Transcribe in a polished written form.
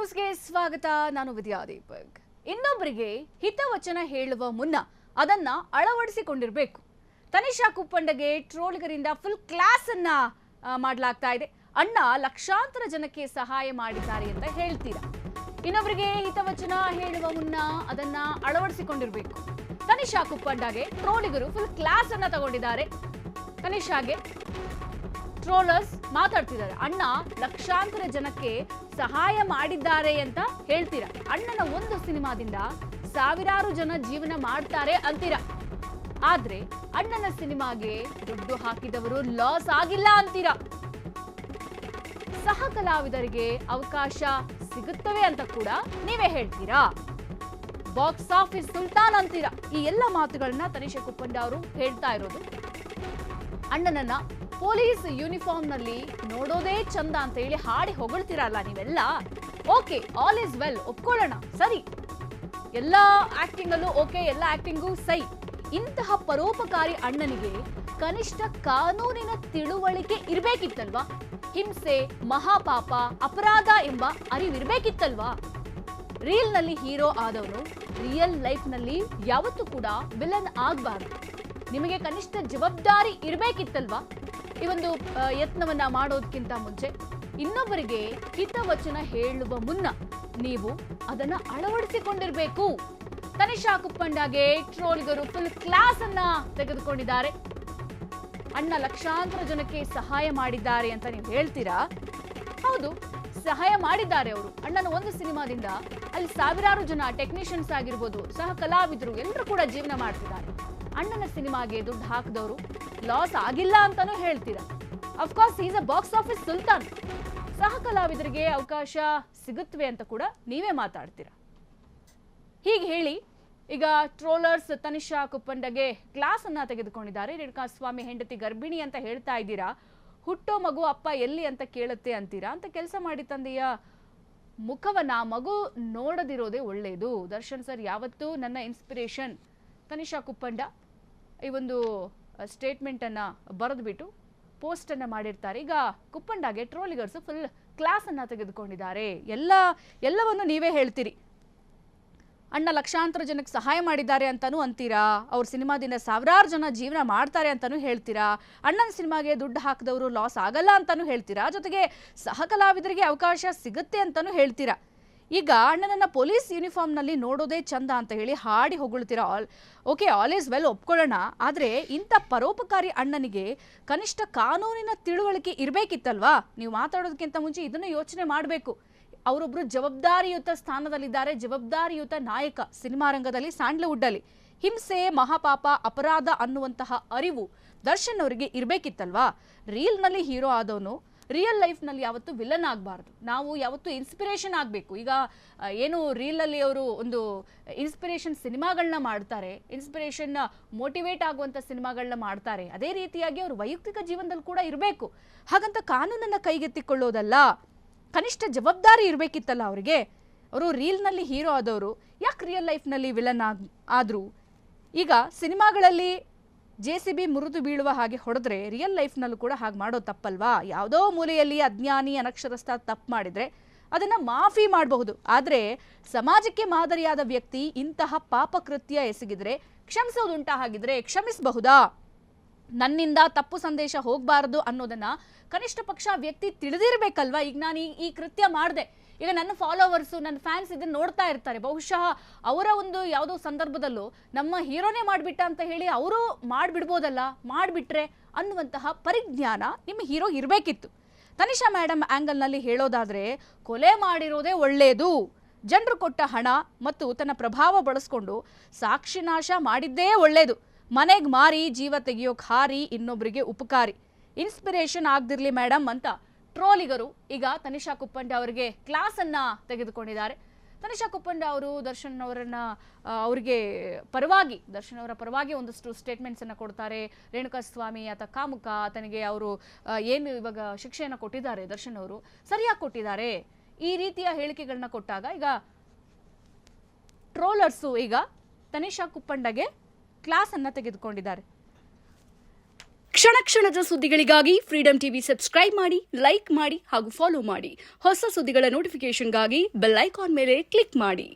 ನ್ಯೂಸ್ಗೆ ಸ್ವಾಗತ. ನಾನು ವಿದ್ಯಾ ದೀಪಕ್. ಇನ್ನೊಬ್ಬರಿಗೆ ಹಿತವಚನ ಹೇಳುವ ಮುನ್ನ ಅದನ್ನ ಅಳವಡಿಸಿಕೊಂಡಿರಬೇಕು. ತನಿಷಾ ಕುಪ್ಪಂಡಗೆ ಟ್ರೋಲಿಗರಿಂದ ಫುಲ್ ಕ್ಲಾಸ್ ಅನ್ನ ಮಾಡಲಾಗ್ತಾ ಇದೆ. ಅಣ್ಣ ಲಕ್ಷಾಂತರ ಜನಕ್ಕೆ ಸಹಾಯ ಮಾಡಿದ್ದಾರೆ ಅಂತ ಹೇಳ್ತೀರಾ. ಇನ್ನೊಬ್ಬರಿಗೆ ಹಿತವಚನ ಹೇಳುವ ಮುನ್ನ ಅದನ್ನ ಅಳವಡಿಸಿಕೊಂಡಿರಬೇಕು. ತನಿಷಾ ಕುಪ್ಪಂಡಗೆ ಟ್ರೋಲಿಗರು ಫುಲ್ ಕ್ಲಾಸ್ ಅನ್ನ ತಗೊಂಡಿದ್ದಾರೆ. ತನಿಷಾಗೆ ಟ್ರೋಲರ್ಸ್ ಮಾತಾಡ್ತಿದ್ದಾರೆ. ಅಣ್ಣ ಲಕ್ಷಾಂತರ ಜನಕ್ಕೆ ಸಹಾಯ ಮಾಡಿದ್ದಾರೆ ಅಂತ ಹೇಳ್ತೀರಾ. ಅಣ್ಣನ ಒಂದು ಸಿನಿಮಾದಿಂದ ಸಾವಿರಾರು ಜನ ಜೀವನ ಮಾಡ್ತಾರೆ ಅಂತೀರಾ. ಆದ್ರೆ ಅಣ್ಣನ ಸಿನಿಮಾಗೆ ದುಡ್ಡು ಹಾಕಿದವರು ಲಾಸ್ ಆಗಿಲ್ಲ ಅಂತೀರಾ. ಸಹ ಕಲಾವಿದರಿಗೆ ಅವಕಾಶ ಸಿಗುತ್ತವೆ ಅಂತ ಕೂಡ ನೀವೇ ಹೇಳ್ತೀರಾ. ಬಾಕ್ಸ್ ಆಫೀಸ್ ಸುಲ್ತಾನ್ ಅಂತೀರಾ. ಈ ಎಲ್ಲ ಮಾತುಗಳನ್ನ ತನಿಷಾ ಕುಪ್ಪಂಡ ಅವರು ಹೇಳ್ತಾ ಇರೋದು. ಅಣ್ಣನನ್ನ ಪೊಲೀಸ್ ಯೂನಿಫಾರ್ಮ್ ನಲ್ಲಿ ನೋಡೋದೇ ಚಂದ ಅಂತ ಹೇಳಿ ಹಾಡಿ ಹೊಗಳ್ತಿರಲ್ಲ ನೀವೆಲ್ಲ. ಓಕೆ, ಆಲ್ ಇಸ್ ವೆಲ್, ಒಪ್ಕೊಳ್ಳೋಣ, ಸರಿ, ಎಲ್ಲ ಆಕ್ಟಿಂಗ್ ಅಲ್ಲೂ ಓಕೆ, ಎಲ್ಲ ಆಕ್ಟಿಂಗು ಸೈ. ಇಂತಹ ಪರೋಪಕಾರಿ ಅಣ್ಣನಿಗೆ ಕನಿಷ್ಠ ಕಾನೂನಿನ ತಿಳುವಳಿಕೆ ಇರ್ಬೇಕಿತ್ತಲ್ವಾ? ಹಿಂಸೆ, ಮಹಾಪಾಪ, ಅಪರಾಧ ಎಂಬ ಅರಿವಿರ್ಬೇಕಿತ್ತಲ್ವಾ? ರೀಲ್ ನಲ್ಲಿ ಹೀರೋ ಆದವನು ರಿಯಲ್ ಲೈಫ್ ನಲ್ಲಿ ಯಾವತ್ತೂ ಕೂಡ ವಿಲನ್ ಆಗ್ಬಾರ್ದು. ನಿಮಗೆ ಕನಿಷ್ಠ ಜವಾಬ್ದಾರಿ ಇರ್ಬೇಕಿತ್ತಲ್ವಾ? ಈ ಒಂದು ಯತ್ನವನ್ನ ಮಾಡೋದಕ್ಕಿಂತ ಮುಂಚೆ ಇನ್ನೊಬ್ಬರಿಗೆ ಹಿತವಚನ ಹೇಳುವ ಮುನ್ನ ನೀವು ಅದನ್ನ ಅಳವಡಿಸಿಕೊಂಡಿರ್ಬೇಕು. ತನಿಷಾ ಕುಪ್ಪಂಡಗೆ ಟ್ರೋಲಿಗರು ಫುಲ್ ಕ್ಲಾಸ್ ಅನ್ನ ತೆಗೆದುಕೊಂಡಿದ್ದಾರೆ. ಅಣ್ಣ ಲಕ್ಷಾಂತರ ಜನಕ್ಕೆ ಸಹಾಯ ಮಾಡಿದ್ದಾರೆ ಅಂತ ನೀವು ಹೇಳ್ತೀರಾ. ಹೌದು, ಸಹಾಯ ಮಾಡಿದ್ದಾರೆ ಅವರು. ಅಣ್ಣನ ಒಂದು ಸಿನಿಮಾದಿಂದ ಅಲ್ಲಿ ಸಾವಿರಾರು ಜನ ಟೆಕ್ನಿಷಿಯನ್ಸ್ ಆಗಿರ್ಬೋದು, ಸಹ ಕಲಾವಿದರು ಎಲ್ಲರೂ ಕೂಡ ಜೀವನ ಮಾಡ್ತಿದ್ದಾರೆ. ಅಣ್ಣನ ಸಿನಿಮಾಗೆ ದುಡ್ಡು ಹಾಕಿದವರು ಲಾಸ್ ಆಗಿಲ್ಲ ಅಂತಾನೂ ಹೇಳ್ತೀರಾ. Of course is a box office Sultan. ಸಹ ಕಲಾವಿದರಿಗೆ ಅವಕಾಶ ಸಿಗುತ್ತವೆ ಅಂತ ಕೂಡ ನೀವೇ ಮಾತಾಡ್ತೀರಾ. ಹೀಗೆ ಹೇಳಿ ಈಗ ಟ್ರೋಲರ್ಸ್ ತನಿಷಾ ಕುಪ್ಪಂಡಗೆ ಕ್ಲಾಸ್ ಅನ್ನ ತೆಗೆದುಕೊಂಡಿದ್ದಾರೆ. ರೇಣುಕಾಸ್ವಾಮಿ ಹೆಂಡತಿ ಗರ್ಭಿಣಿ ಅಂತ ಹೇಳ್ತಾ ಇದ್ದೀರಾ. ಹುಟ್ಟೋ ಮಗು ಅಪ್ಪ ಎಲ್ಲಿ ಅಂತ ಕೇಳುತ್ತೆ ಅಂತೀರಾ. ಅಂತ ಕೆಲಸ ಮಾಡಿ ತಂದೆಯ ಮುಖವನ್ನ ಮಗು ನೋಡದಿರೋದೇ ಒಳ್ಳೆಯದು. ದರ್ಶನ್ ಸರ್ ಯಾವತ್ತೂ ನನ್ನ ಇನ್ಸ್ಪಿರೇಷನ್. ತನಿಷಾ ಕುಪ್ಪಂಡ ಈ ಒಂದು ಸ್ಟೇಟ್ಮೆಂಟ್ ಅನ್ನ ಬರೆದ್ಬಿಟ್ಟು ಪೋಸ್ಟ್ ಅನ್ನ ಮಾಡಿರ್ತಾರೆ. ಈಗ ಕುಪ್ಪಂಡಗೆ ಟ್ರೋಲಿಗರ್ಸ್ ಫುಲ್ ಕ್ಲಾಸ್ ಅನ್ನ ತೆಗೆದುಕೊಂಡಿದ್ದಾರೆ. ಎಲ್ಲವನ್ನು ನೀವೇ ಹೇಳ್ತೀರಿ. ಅಣ್ಣ ಲಕ್ಷಾಂತರ ಜನಕ್ಕೆ ಸಹಾಯ ಮಾಡಿದ್ದಾರೆ ಅಂತಾನೂ ಅಂತೀರಾ. ಅವ್ರ ಸಿನಿಮಾದಿಂದ ಸಾವಿರಾರು ಜನ ಜೀವನ ಮಾಡ್ತಾರೆ ಅಂತಾನೂ ಹೇಳ್ತೀರಾ. ಅಣ್ಣನ ಸಿನಿಮಾಗೆ ದುಡ್ಡು ಹಾಕಿದವರು ಲಾಸ್ ಆಗಲ್ಲ ಅಂತಾನೂ ಹೇಳ್ತೀರಾ. ಜೊತೆಗೆ ಸಹ ಕಲಾವಿದರಿಗೆ ಅವಕಾಶ ಸಿಗುತ್ತೆ ಅಂತಾನೂ ಹೇಳ್ತೀರಾ. ಈಗ ಅಣ್ಣನನ್ನ ಪೊಲೀಸ್ ಯೂನಿಫಾರ್ಮ್ ನಲ್ಲಿ ನೋಡೋದೇ ಚಂದ ಅಂತ ಹೇಳಿ ಹಾಡಿ ಹೊಗಳ್ತೀರಾ. ಓಕೆ, ಆಲ್ ಈಸ್ ವೆಲ್, ಒಪ್ಕೊಳ್ಳೋಣ. ಆದ್ರೆ ಇಂಥ ಪರೋಪಕಾರಿ ಅಣ್ಣನಿಗೆ ಕನಿಷ್ಠ ಕಾನೂನಿನ ತಿಳುವಳಿಕೆ ಇರ್ಬೇಕಿತ್ತಲ್ವಾ? ನೀವು ಮಾತಾಡೋದಕ್ಕಿಂತ ಮುಂಚೆ ಇದನ್ನು ಯೋಚನೆ ಮಾಡಬೇಕು. ಅವರೊಬ್ರು ಜವಾಬ್ದಾರಿಯುತ ಸ್ಥಾನದಲ್ಲಿದ್ದಾರೆ, ಜವಾಬ್ದಾರಿಯುತ ನಾಯಕ ಸಿನಿಮಾ ರಂಗದಲ್ಲಿ, ಸ್ಯಾಂಡಲ್ವುಡ್ ಅಲ್ಲಿ. ಹಿಂಸೆ, ಮಹಾಪಾಪ, ಅಪರಾಧ ಅನ್ನುವಂತಹ ಅರಿವು ದರ್ಶನ್ ಅವರಿಗೆ ಇರ್ಬೇಕಿತ್ತಲ್ವಾ? ರೀಲ್ ನಲ್ಲಿ ಹೀರೋ ಆದವನು ರಿಯಲ್ ಲೈಫ್ ನಲ್ಲಿ ಯಾವತ್ತು ವಿಲನ್ ಆಗಬಾರ್ದು. ನಾವು ಯಾವತ್ತು ಇನ್ಸ್ಪಿರೇಷನ್ ಆಗಬೇಕು. ಈಗ ಏನು ರೀಲ್ ಅಲ್ಲಿ ಅವರು ಒಂದು ಇನ್ಸ್ಪಿರೇಷನ್ ಸಿನಿಮಾಗಳನ್ನ ಮಾಡ್ತಾರೆ, ಇನ್ಸ್ಪಿರೇಷನ್ ಮೋಟಿವೇಟ್ ಆಗುವಂತ ಸಿನಿಮಾಗಳನ್ನ ಮಾಡ್ತಾರೆ. ಅದೇ ರೀತಿಯಾಗಿ ಅವರು ವೈಯಕ್ತಿಕ ಜೀವನದಲ್ಲಿ ಕೂಡ ಇರಬೇಕು. ಹಾಗಂತ ಕಾನೂನನ್ನ ಕೈಗೆತ್ತಿಕೊಳ್ಳೋದಲ್ಲ, ಕನಿಷ್ಠ ಜವಾಬ್ದಾರಿ ಇರಬೇಕಿತ್ತಲ್ಲ ಅವರಿಗೆ. ಅವರು ರೀಲ್ ನಲ್ಲಿ ಹೀರೋ ಆದವರು ಯಾಕೆ ರಿಯಲ್ ಲೈಫ್ ನಲ್ಲಿ ವಿಲನ್ ಆದ್ರು? ಈಗ ಸಿನಿಮಾಗಳಲ್ಲಿ JCB ಮುರಿದು ಬೀಳುವ ಹಾಗೆ ಹೊಡೆದ್ರೆ ರಿಯಲ್ ಲೈಫ್ನಲ್ಲೂ ಕೂಡ ಹಾಗೆ ಮಾಡೋ ತಪ್ಪಲ್ವಾ? ಯಾವುದೋ ಮೂಲೆಯಲ್ಲಿ ಅಜ್ಞಾನಿ ಅನಕ್ಷರಸ್ಥ ತಪ್ಪು ಮಾಡಿದ್ರೆ ಅದನ್ನ ಮಾಫಿ ಮಾಡಬಹುದು. ಆದರೆ ಸಮಾಜಕ್ಕೆ ಮಾದರಿಯಾದ ವ್ಯಕ್ತಿ ಇಂತಹ ಪಾಪಕೃತ್ಯ ಎಸಗಿದ್ರೆ ಕ್ಷಮಿಸೋದುಂಟಾ? ಹಾಗಿದ್ರೆ ಕ್ಷಮಿಸಬಹುದಾ? ನನ್ನಿಂದ ತಪ್ಪು ಸಂದೇಶ ಹೋಗಬಾರದು ಅನ್ನೋದನ್ನ ಕನಿಷ್ಠ ಪಕ್ಷ ವ್ಯಕ್ತಿ ತಿಳಿದಿರ್ಬೇಕಲ್ವಾ? ಈಗ ನಾನು ಈ ಕೃತ್ಯ ಮಾಡಿದೆ, ಈಗ ನನ್ನ ಫಾಲೋವರ್ಸು, ನನ್ನ ಫ್ಯಾನ್ಸ್ ಇದನ್ನ ನೋಡ್ತಾ ಇರ್ತಾರೆ. ಬಹುಶಃ ಅವರ ಒಂದು ಯಾವುದೋ ಸಂದರ್ಭದಲ್ಲೂ ನಮ್ಮ ಹೀರೋನೇ ಮಾಡಿಬಿಟ್ಟ ಅಂತ ಹೇಳಿ ಅವರು ಮಾಡಿಬಿಡ್ಬೋದಲ್ಲ, ಮಾಡಿಬಿಟ್ರೆ ಅನ್ನುವಂತಹ ಪರಿಜ್ಞಾನ ನಿಮ್ಮ ಹೀರೋ ಇರಬೇಕಿತ್ತು. ತನಿಷಾ ಮೇಡಮ್ ಆ್ಯಂಗಲ್ನಲ್ಲಿ ಹೇಳೋದಾದ್ರೆ ಕೊಲೆ ಮಾಡಿರೋದೇ ಒಳ್ಳೆಯದು. ಜನರು ಕೊಟ್ಟ ಹಣ ಮತ್ತು ತನ್ನ ಪ್ರಭಾವ ಬಳಸ್ಕೊಂಡು ಸಾಕ್ಷಿನಾಶ ಮಾಡಿದ್ದೇ ಒಳ್ಳೆಯದು. ಮನೆಗೆ ಮಾರಿ ಜೀವ ತೆಗೆಯೋಕ್ ಹಾರಿ ಇನ್ನೊಬ್ಬರಿಗೆ ಉಪಕಾರಿ. ಇನ್ಸ್ಪಿರೇಷನ್ ಆಗದಿರ್ಲಿ ಮೇಡಮ್ ಅಂತ ಟ್ರೋಲಿಗರು ಈಗ ತನಿಷಾ ಕುಪ್ಪಂಡ ಅವರಿಗೆ ಕ್ಲಾಸ್ ಅನ್ನ ತೆಗೆದುಕೊಂಡಿದ್ದಾರೆ. ತನಿಷಾ ಕುಪ್ಪಂಡ ಅವರು ದರ್ಶನ್ ಅವರನ್ನ ಅವರಿಗೆ ಪರವಾಗಿ, ದರ್ಶನ್ ಅವರ ಪರವಾಗಿ ಒಂದಷ್ಟು ಸ್ಟೇಟ್ಮೆಂಟ್ಸ್ ಅನ್ನ ಕೊಡ್ತಾರೆ. ರೇಣುಕಾಸ್ವಾಮಿ ಆತ ಕಾಮುಕ, ತನಗೆ ಅವರು ಏನು ಇವಾಗ ಶಿಕ್ಷೆಯನ್ನು ಕೊಟ್ಟಿದ್ದಾರೆ ದರ್ಶನ್ ಅವರು ಸರಿಯಾಗಿ ಕೊಟ್ಟಿದ್ದಾರೆ. ಈ ರೀತಿಯ ಹೇಳಿಕೆಗಳನ್ನ ಕೊಟ್ಟಾಗ ಈಗ ಟ್ರೋಲರ್ಸು ಈಗ ತನಿಷಾ ಕುಪ್ಪಂಡಗೆ ಕ್ಲಾಸ್ ಅನ್ನ ತೆಗೆದುಕೊಂಡಿದ್ದಾರೆ. ಕ್ಷಣ ಕ್ಷಣದ ಸುದ್ದಿಗಳಿಗಾಗಿ ಫ್ರೀಡಂ ಟಿವಿ ಸಬ್ಸ್ಕ್ರೈಬ್ ಮಾಡಿ, ಲೈಕ್ ಮಾಡಿ ಹಾಗೂ ಫಾಲೋ ಮಾಡಿ. ಹೊಸ ಸುದ್ದಿಗಳ ನೋಟಿಫಿಕೇಶನ್ಗಾಗಿ ಬೆಲ್ ಐಕಾನ್ ಮೇಲೆ ಕ್ಲಿಕ್ ಮಾಡಿ.